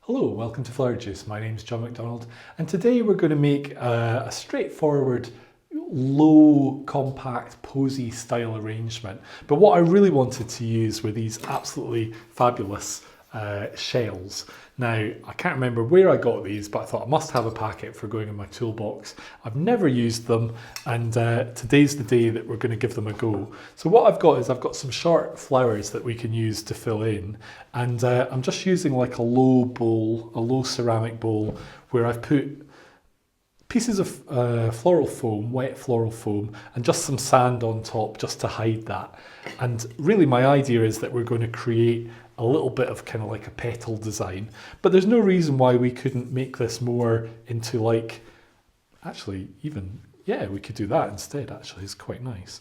Hello, welcome to Flower Juice. My name is John McDonald, and today we're going to make a straightforward, low, compact, posy style arrangement. But what I really wanted to use were these absolutely fabulous shells. Now, I can't remember where I got these, but I thought I must have a packet for going in my toolbox. I've never used them, and today's the day that we're going to give them a go. So what I've got is I've got some short flowers that we can use to fill in, and I'm just using like a low bowl, a low ceramic bowl, where I've put pieces of floral foam, wet floral foam, and just some sand on top just to hide that. And really my idea is that we're going to create a little bit of kind of like a petal design, but there's no reason why we couldn't make this more into like, actually even, yeah, we could do that instead actually, it's quite nice,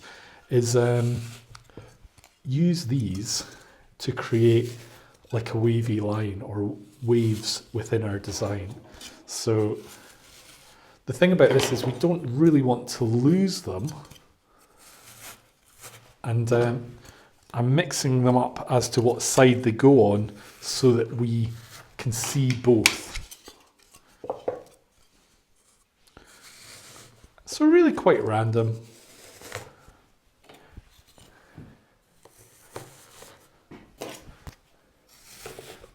is use these to create like a wavy line or waves within our design. So the thing about this is we don't really want to lose them, and I'm mixing them up as to what side they go on so that we can see both. So really quite random.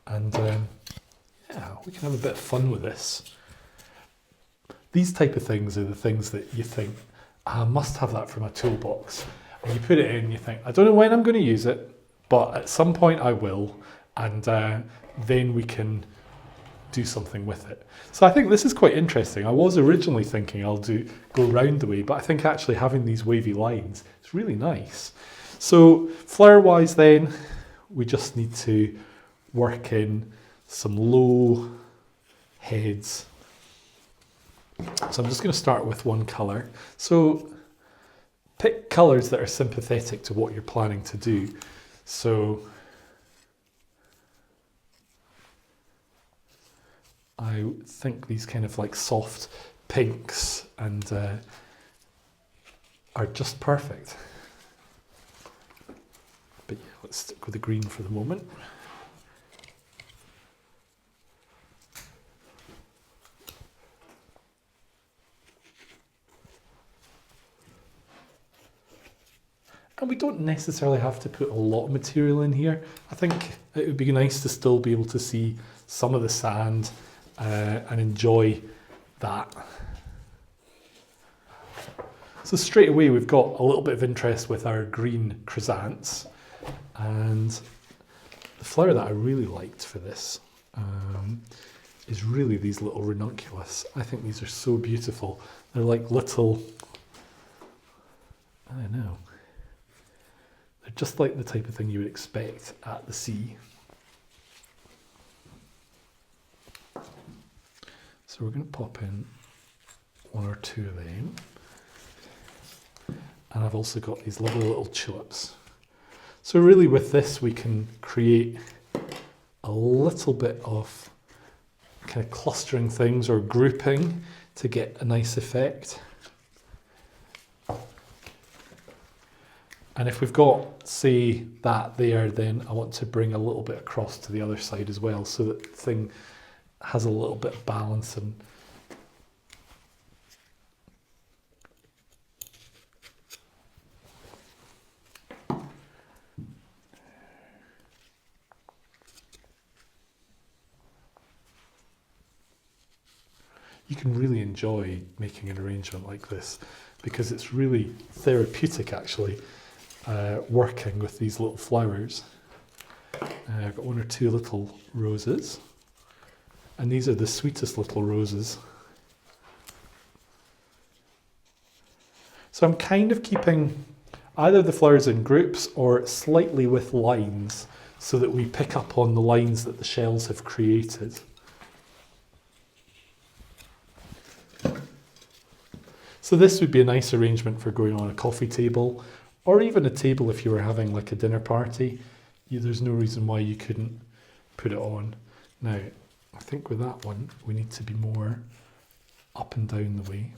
And yeah, we can have a bit of fun with this. These type of things are the things that you think, I must have that for my toolbox. And you put it in, you think, I don't know when I'm going to use it, but at some point I will, and then we can do something with it. So I think this is quite interesting. I was originally thinking I'll go round the way, but I think actually having these wavy lines is really nice. So flower-wise then, we just need to work in some low heads. So I'm just going to start with one colour. So pick colours that are sympathetic to what you're planning to do. So I think these kind of like soft pinks and are just perfect. But yeah, let's stick with the green for the moment. And we don't necessarily have to put a lot of material in here. I think it would be nice to still be able to see some of the sand and enjoy that. So straight away we've got a little bit of interest with our green chrysanthemums. And the flower that I really liked for this is really these little ranunculus. I think these are so beautiful. They're like little, I don't know. They're just like the type of thing you would expect at the sea. So we're going to pop in one or two of them. And I've also got these lovely little tulips. So really with this we can create a little bit of kind of clustering things or grouping to get a nice effect. And if we've got, say, that there, then I want to bring a little bit across to the other side as well, so that the thing has a little bit of balance. And you can really enjoy making an arrangement like this because it's really therapeutic actually. Working with these little flowers. I've got one or two little roses, and these are the sweetest little roses. So I'm kind of keeping either the flowers in groups or slightly with lines so that we pick up on the lines that the shells have created. So this would be a nice arrangement for going on a coffee table, or even a table if you were having like a dinner party. There's no reason why you couldn't put it on. Now, I think with that one, we need to be more up and down the way.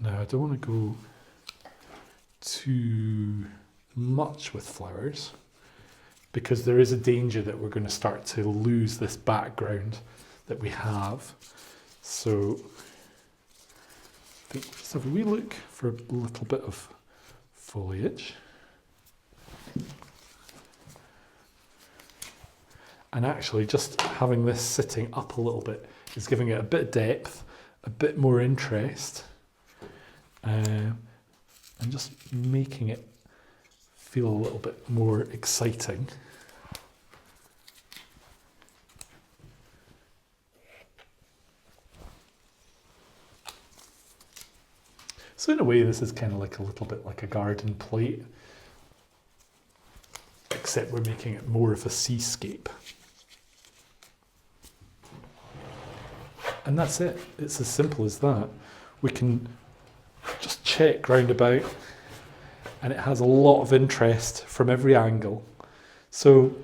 Now I don't want to go too much with flowers because there is a danger that we're going to start to lose this background that we have. So I think let's have a wee look for a little bit of foliage. And actually just having this sitting up a little bit is giving it a bit of depth, a bit more interest, and just making it feel a little bit more exciting. So in a way, this is kind of like a little bit like a garden plate, except we're making it more of a seascape. And that's it. It's as simple as that. We can just check round about, and it has a lot of interest from every angle. So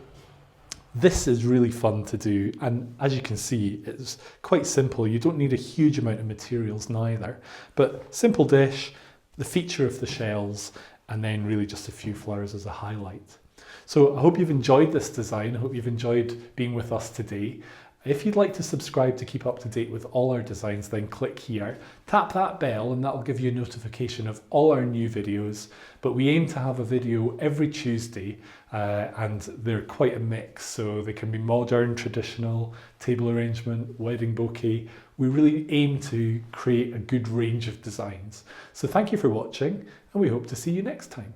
this is really fun to do, and as you can see, it's quite simple. You don't need a huge amount of materials neither, but simple dish, the feature of the shells, and then really just a few flowers as a highlight. So I hope you've enjoyed this design. I hope you've enjoyed being with us today. If you'd like to subscribe to keep up to date with all our designs, then click here, tap that bell, and that'll give you a notification of all our new videos. But we aim to have a video every Tuesday, and they're quite a mix. So they can be modern, traditional, table arrangement, wedding bouquet. We really aim to create a good range of designs. So thank you for watching, and we hope to see you next time.